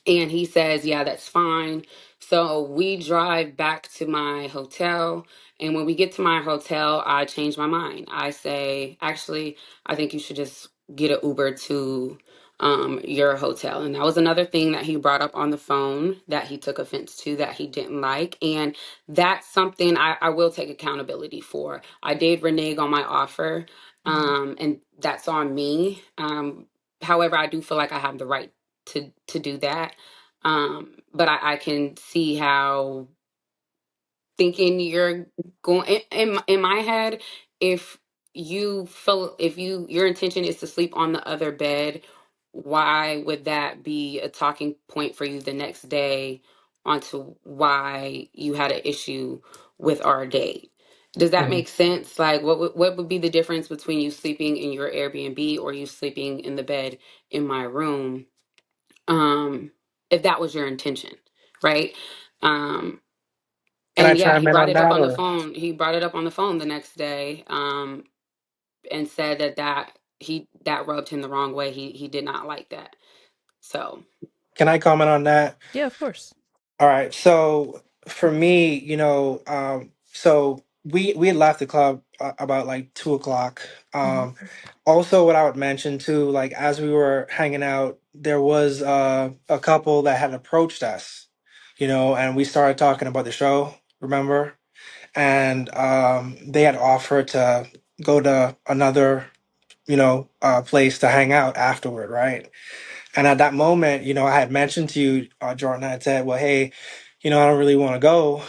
Speaker 2: and he says, yeah, that's fine. So we drive back to my hotel. And when we get to my hotel, I change my mind. I say, actually, I think you should just get an Uber to your hotel. And that was another thing that he brought up on the phone that he took offense to, that he didn't like. And that's something I will take accountability for. I did renege on my offer,
Speaker 1: Mhm.
Speaker 2: and that's on me. However, I do feel like I have the right to do that. But I can see how thinking you're going in my head, if if your intention is to sleep on the other bed, why would that be a talking point for you the next day onto why you had an issue with our date? Does that
Speaker 3: Mhm.
Speaker 2: make sense? Like, what would be the difference between you sleeping in your Airbnb or you sleeping in the bed in my room, um if that was your intention, right? um
Speaker 3: Can I
Speaker 2: and yeah, he
Speaker 3: chime in
Speaker 2: brought
Speaker 3: on
Speaker 2: it up
Speaker 3: that,
Speaker 2: on the
Speaker 3: or
Speaker 2: phone. He brought it up on the phone the next day, and said that rubbed him the wrong way. He did not like that. So
Speaker 3: can I comment on that?
Speaker 1: Yeah, of course.
Speaker 3: All right. So for me, so we had left the club about like 2 o'clock.
Speaker 1: Hmm.
Speaker 3: Also, what I would mention too, like as we were hanging out, there was a couple that had approached us, and we started talking about the show. Remember? And they had offered to go to another, place to hang out afterward, right? And at that moment, I had mentioned to you, Jordan, I had said, well, hey, I don't really want to go.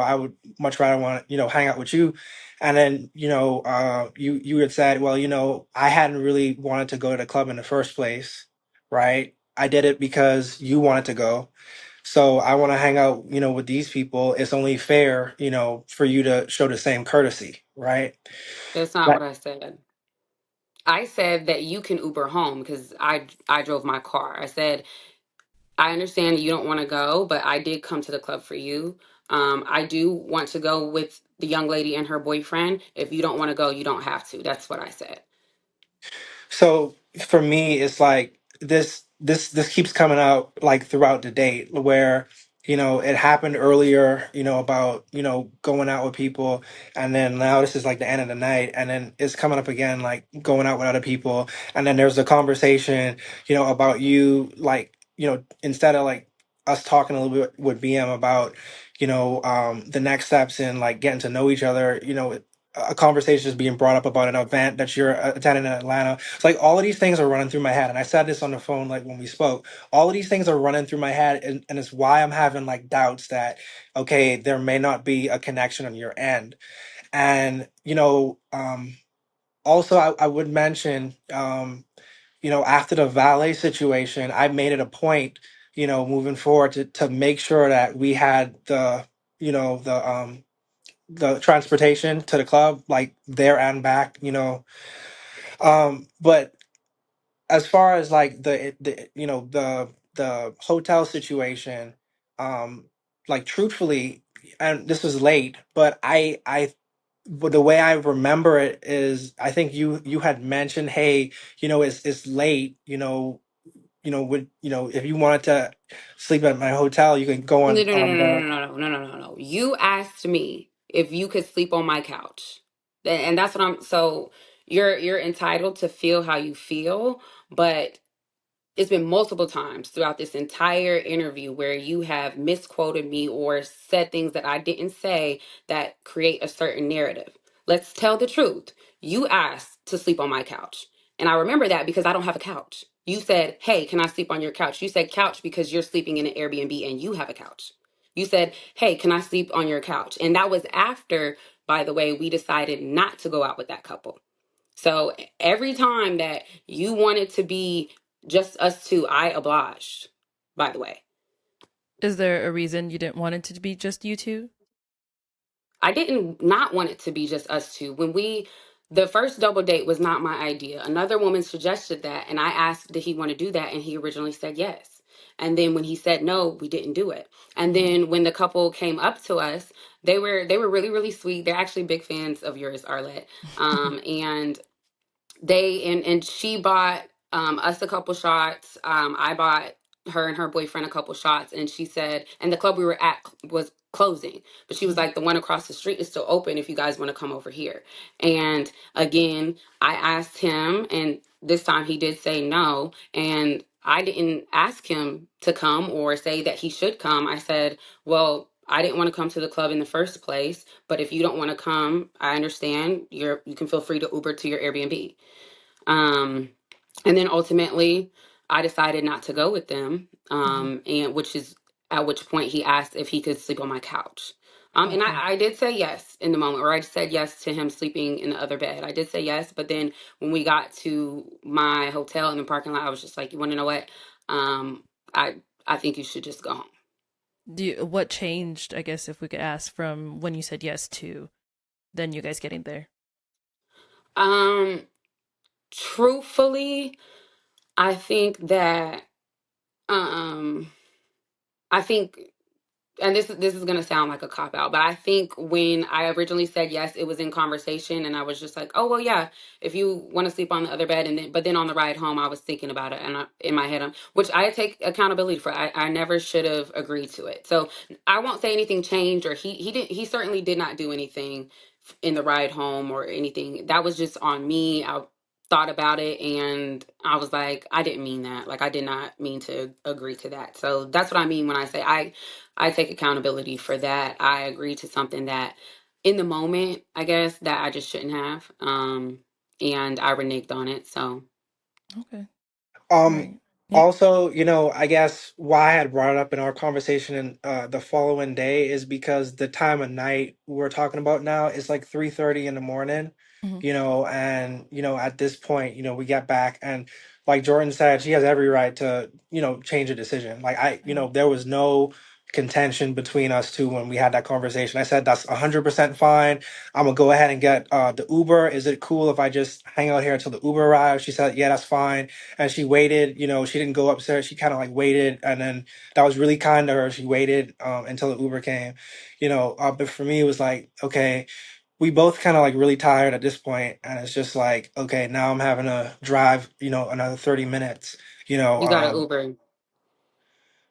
Speaker 3: I would much rather want to, hang out with you. And then, you had said, well, I hadn't really wanted to go to the club in the first place, right? I did it because you wanted to go. So I want to hang out, with these people. It's only fair, for you to show the same courtesy, right?
Speaker 2: that's not what I said. I said that you can Uber home because I drove my car. I said, I understand you don't want to go, but I did come to the club for you. I do want to go with the young lady and her boyfriend. If you don't want to go, you don't have to. That's what I said.
Speaker 3: So for me, it's like this keeps coming out like throughout the date where it happened earlier, about going out with people, and then now this is like the end of the night, and then it's coming up again like going out with other people, and then there's a conversation, about you like instead of like us talking a little bit with BM about the next steps in like getting to know each other, a conversation is being brought up about an event that you're attending in Atlanta. It's like all of these things are running through my head. And I said this on the phone, like when we spoke, all of these things are running through my head. And it's why I'm having like doubts that, okay, there may not be a connection on your end. And, also I would mention, after the valet situation, I made it a point, moving forward to make sure that we had the transportation to the club, like there and back, But as far as like the you know the hotel situation, um like truthfully, and this was late, but but the way I remember it is, I think you had mentioned, hey, it's late, would if you wanted to sleep at my hotel, you can go
Speaker 2: No,
Speaker 3: on
Speaker 2: no, no,
Speaker 3: on
Speaker 2: no,
Speaker 3: the.
Speaker 2: no, no, no, no, no, no, no. You asked me if you could sleep on my couch. And that's what I'm so you're entitled to feel how you feel, but it's been multiple times throughout this entire interview where you have misquoted me or said things that I didn't say that create a certain narrative. Let's tell the truth. You asked to sleep on my couch. And I remember that because I don't have a couch. You said, "Hey, can I sleep on your couch?" You said couch because you're sleeping in an Airbnb and you have a couch. You said, "Hey, can I sleep on your couch?" And that was after, by the way, we decided not to go out with that couple. So every time that you wanted to be just us two, I obliged, by the way.
Speaker 1: Is there a reason you didn't want it to be just you two?
Speaker 2: I didn't not want it to be just us two. The first double date was not my idea. Another woman suggested that, and I asked, did he want to do that? And he originally said yes. And then when he said no, we didn't do it. And
Speaker 1: Hmm.
Speaker 2: then when the couple came up to us, they were really, really sweet. They're actually big fans of yours, Arlette. And and she bought us a couple shots. I bought her and her boyfriend a couple shots, and she said, and the club we were at was closing, but she was like, the one across the street is still open if you guys want to come over here. And again, I asked him, and this time he did say no, and I didn't ask him to come or say that he should come. I said, well, I didn't want to come to the club in the first place, but if you don't want to come, I understand. You can feel free to Uber to your Airbnb. Um, and then ultimately, I decided not to go with them.
Speaker 1: Hmm.
Speaker 2: And which is at which point he asked if he could sleep on my couch. And
Speaker 1: Okay.
Speaker 2: I did say yes in the moment, or I said yes to him sleeping in the other bed. I did say yes, but then when we got to my hotel in the parking lot, I was just like, "You want to know what? Um, I I think you should just go home."
Speaker 1: What changed, I guess, if we could ask, from when you said yes to then you guys getting there?
Speaker 2: Um, Truthfully, I think that um, I think and this is gonna sound like a cop out, but I think when I originally said yes, it was in conversation, and I was just like, oh well, yeah, if you want to sleep on the other bed, and then but then on the ride home, I was thinking about it, and in my head, which I take accountability for. I never should have agreed to it, so I won't say anything changed, or he certainly did not do anything in the ride home or anything. That was just on me. I thought about it and I was like, I didn't mean that. Like I did not mean to agree to that. So that's what I mean when I say I take accountability for that. I agree to something that in the moment, I guess, that I just shouldn't have. And I reneged on it. So
Speaker 1: Okay. All
Speaker 3: Um,
Speaker 1: right. Yeah.
Speaker 3: Also, I guess why I had brought it up in our conversation the following day is because the time of night we're talking about now is like 3:30 in the morning,
Speaker 1: Hmm.
Speaker 3: and at this point, we get back, and like Jordan said, she has every right to, change a decision. Like
Speaker 1: Right.
Speaker 3: there was no contention between us two when we had that conversation. I said that's 100% fine. I'm gonna go ahead and get the Uber. Is it cool if I just hang out here until the Uber arrives? She said, yeah, that's fine, and she waited. She didn't go upstairs. She kind of like waited, and then that was really kind of her. She waited until the Uber came. But for me, it was like, okay, we both kind of like really tired at this point, and it's just like, okay, now I'm having to drive, another 30 minutes. You know,
Speaker 2: you got an
Speaker 3: um,
Speaker 2: Uber.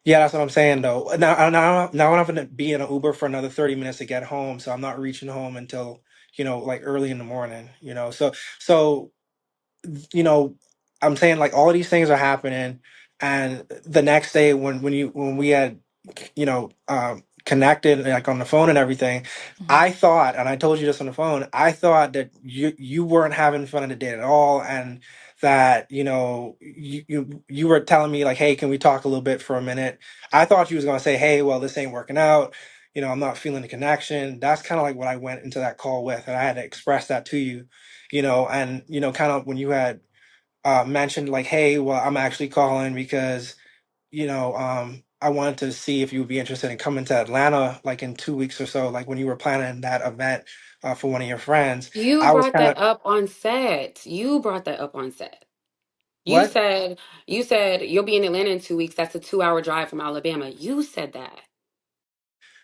Speaker 3: yeah, that's what I'm saying though. Now I'm gonna be in an Uber for another 30 minutes to get home, so I'm not reaching home until like early in the morning. So you know, I'm saying like all of these things are happening, and the next day when we had, connected like on the phone and everything,
Speaker 1: Hmm.
Speaker 3: I thought, and I told you this on the phone, I thought that you weren't having fun of the date at all, and that you were telling me like, hey, can we talk a little bit for a minute? I thought you was gonna say, hey, well, this ain't working out. I'm not feeling the connection. That's kind of like what I went into that call with, and I had to express that to you, and kind of when you had mentioned like, hey, well, I'm actually calling because I wanted to see if you would be interested in coming to Atlanta like in 2 weeks or so, like when you were planning that event for one of your friends.
Speaker 2: You
Speaker 3: I was
Speaker 2: brought
Speaker 3: kind
Speaker 2: that
Speaker 3: of
Speaker 2: up on set. You brought that up on set. You
Speaker 3: what?
Speaker 2: said you said you'll be in Atlanta in 2 weeks. That's a 2 hour drive from Alabama. You said that.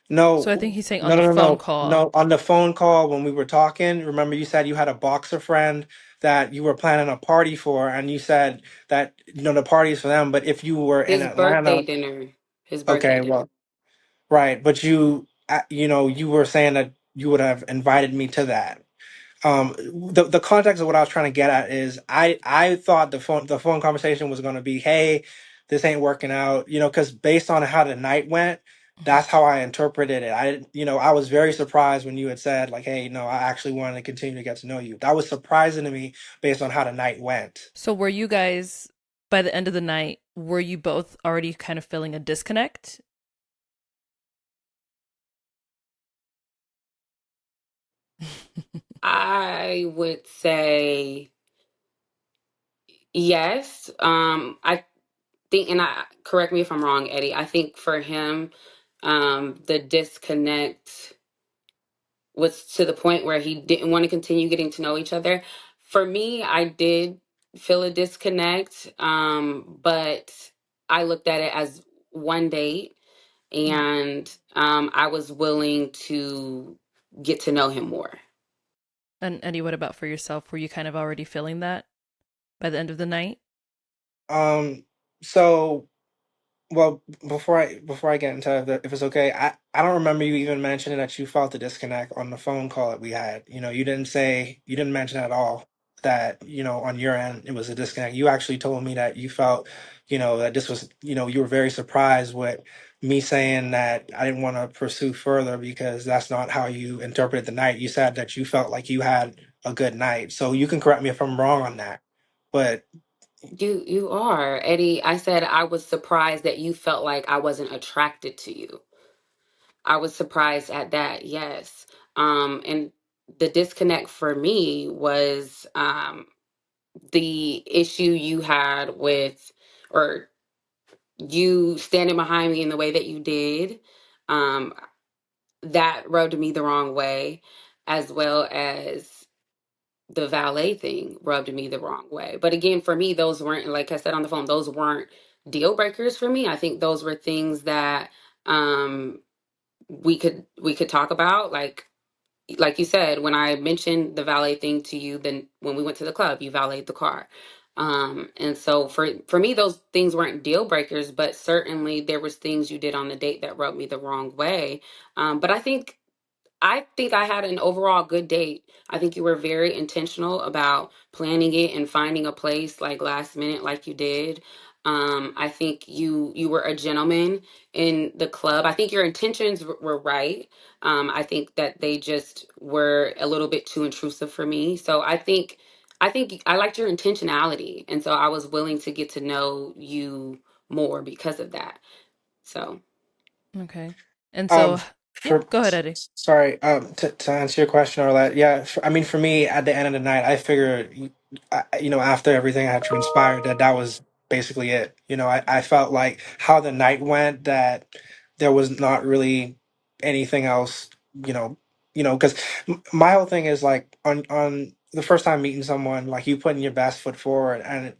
Speaker 3: No,
Speaker 1: So I think he's saying on
Speaker 3: no,
Speaker 1: the
Speaker 3: no, no,
Speaker 1: phone
Speaker 3: no,
Speaker 1: call.
Speaker 3: no. On the phone call when we were talking, remember you said you had a boxer friend that you were planning a party for, and you said that the party's for them. But if you were in
Speaker 2: His birthday
Speaker 3: Atlanta,
Speaker 2: dinner. His birthday
Speaker 3: okay,
Speaker 2: dinner.
Speaker 3: well, right. But you were saying that you would have invited me to that. The context of what I was trying to get at is I thought the phone conversation was going to be, hey, this ain't working out, because based on how the night went,
Speaker 1: Mhm.
Speaker 3: that's how I interpreted it. I was very surprised when you had said like, hey, no, I actually wanted to continue to get to know you. That was surprising to me based on how the night went.
Speaker 1: So were you guys, by the end of the night, were you both already kind of feeling a disconnect?
Speaker 2: I would say yes. I think, and I correct me if I'm wrong, Eddie. I think for him, the disconnect was to the point where he didn't want to continue getting to know each other. For me, I did feel a disconnect, but I looked at it as one date,
Speaker 1: Mm.
Speaker 2: and I was willing to get to know him more.
Speaker 1: And Eddie, what about for yourself? Were you kind of already feeling that by the end of the night?
Speaker 3: Um, so Well, before I get into it, if it's okay, I don't remember you even mentioning that you felt the disconnect on the phone call that we had. You didn't mention at all that, on your end it was a disconnect. You actually told me that you felt, that this was, you were very surprised with me saying that I didn't want to pursue further because that's not how you interpreted the night. You said that you felt like you had a good night. So you can correct me if I'm wrong on that. But
Speaker 2: You are, Eddie. I said I was surprised that you felt like I wasn't attracted to you. I was surprised at that, yes. And the disconnect for me was the issue you had with, or you standing behind me in the way that you did. Um, that rubbed me the wrong way, as well as the valet thing rubbed me the wrong way. But again, for me, those weren't, like I said on the phone, those weren't deal breakers for me. I think those were things that um we could talk about, like you said, when I mentioned the valet thing to you, then when we went to the club, you valeted the car. And so for me, those things weren't deal breakers, but certainly there was things you did on the date that rubbed me the wrong way. But I think I had an overall good date. I think you were very intentional about planning it and finding a place like last minute, like you did. I think you were a gentleman in the club. I think your intentions were right. I think that they just were a little bit too intrusive for me. So I think I liked your intentionality, and so I was willing to get to know you more because of that. So
Speaker 1: Okay. And
Speaker 3: Um,
Speaker 1: so, yeah,
Speaker 3: for
Speaker 1: go ahead, Eddie.
Speaker 3: sorry, to answer your question, Arlette, yeah, I mean, for me, at the end of the night, I figured, after everything had transpired, that was basically it. I felt like how the night went, that there was not really anything else, because my whole thing is like on the first time meeting someone, like you putting your best foot forward, and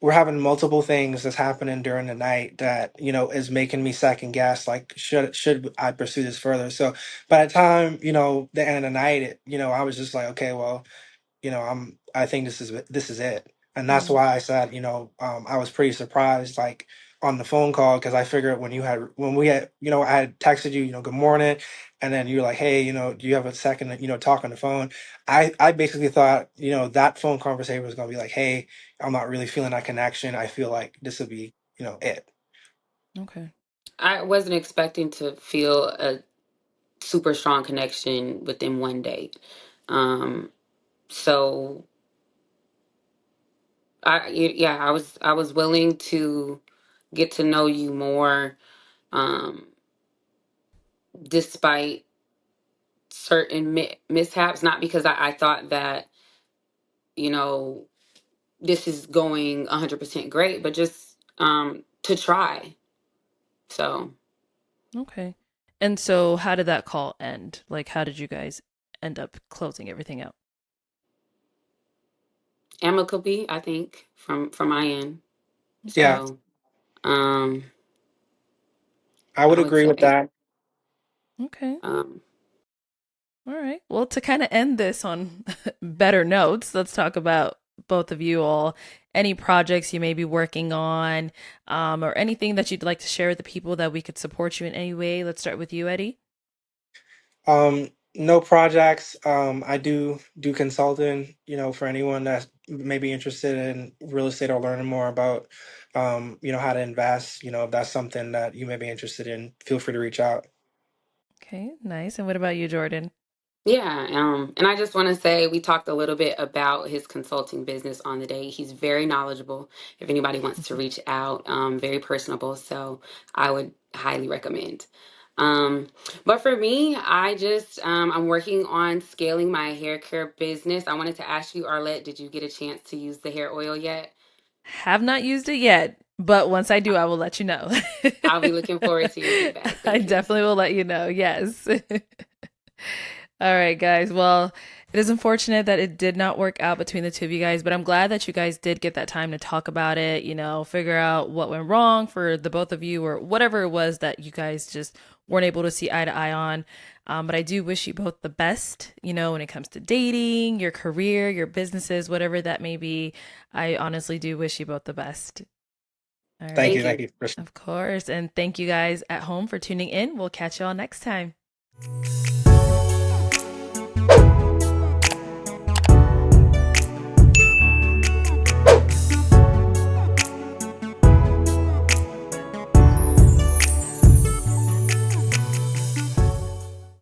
Speaker 3: we're having multiple things that's happening during the night that is making me second guess like should I pursue this further. So by the time the end of the night, I was just like, okay, well, I think this is it. And that's
Speaker 1: Mm.
Speaker 3: why I said, I was pretty surprised, like on the phone call, because I figured when we had, I had texted you, good morning, and then you're like, hey, do you have a second to, talk on the phone. I basically thought, that phone conversation was gonna be like, hey, I'm not really feeling that connection. I feel like this would be, it.
Speaker 1: Okay.
Speaker 2: I wasn't expecting to feel a super strong connection within one date. So yeah, I was willing to get to know you more, um, despite certain mishaps. Not because I thought that you know this is going 100% great, but just to try. So
Speaker 1: Okay. And so, how did that call end? Like, how did you guys end up closing everything out?
Speaker 2: Amicably, I think, from my end.
Speaker 1: Okay.
Speaker 3: Yeah,
Speaker 2: So, um,
Speaker 3: I would
Speaker 2: I would
Speaker 3: agree with
Speaker 2: say,
Speaker 3: that.
Speaker 1: Okay.
Speaker 2: um,
Speaker 1: All right. Well, to kind of end this on better notes, let's talk about both of you all, any projects you may be working on, or anything that you'd like to share with the people that we could support you in any way. Let's start with you, Eddie.
Speaker 3: No projects. I do consulting, for anyone that may be interested in real estate or learning more about, how to invest. If that's something that you may be interested in, feel free to reach out.
Speaker 1: Okay, nice. And what about you, Jordan?
Speaker 2: yeah, and I just want to say we talked a little bit about his consulting business on the day. He's very knowledgeable. If anybody wants to reach out, very personable. So I would highly recommend. Um, but for me, I'm working on scaling my hair care business. I wanted to ask you, Arlette, did you get a chance to use the hair oil yet?
Speaker 1: Have not used it yet, but once I do, I will let you know.
Speaker 2: I'll be looking forward to your feedback.
Speaker 1: I
Speaker 2: Thank you.
Speaker 1: definitely will let you know. Yes. All right, guys. Well, it is unfortunate that it did not work out between the two of you guys, but I'm glad that you guys did get that time to talk about it, figure out what went wrong for the both of you or whatever it was that you guys just weren't able to see eye to eye on. But I do wish you both the best, when it comes to dating, your career, your businesses, whatever that may be. I honestly do wish you both the best. All
Speaker 3: Thank
Speaker 1: right.
Speaker 3: you,
Speaker 2: Thank
Speaker 3: thank
Speaker 2: you.
Speaker 3: you, Chris.
Speaker 1: Of course. And thank you guys at home for tuning in. We'll catch y'all next time.